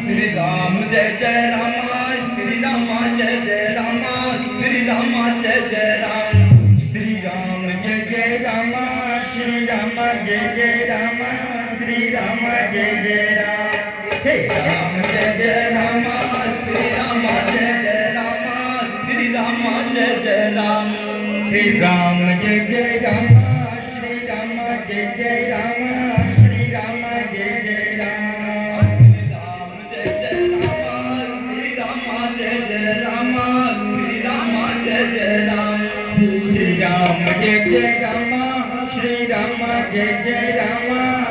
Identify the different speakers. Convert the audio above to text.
Speaker 1: Shri Ram Jai Jai Rama Shri Rama Jai Jai Rama Shri Rama Jai Jai Ram
Speaker 2: Shri Ram Jai Jai Ram Shri Ram Jai Jai Ram Shri Ram Jai Jai Ram
Speaker 1: Shri Ram Jai Jai Rama Shri Rama Jai Jai Rama Shri Rama Jai Jai Ram
Speaker 2: Shri Ram Jai Jai Ram Shri Ram Jai Jai Ram Shri Ram Jai Jai Ram
Speaker 1: Shri Ram Jai Jai Rama Shri Rama Jai Jai Rama Shri Rama Jai Jai Ram
Speaker 2: Shri Ram Jai Jai Ram Shri Ram Jai Jai Ram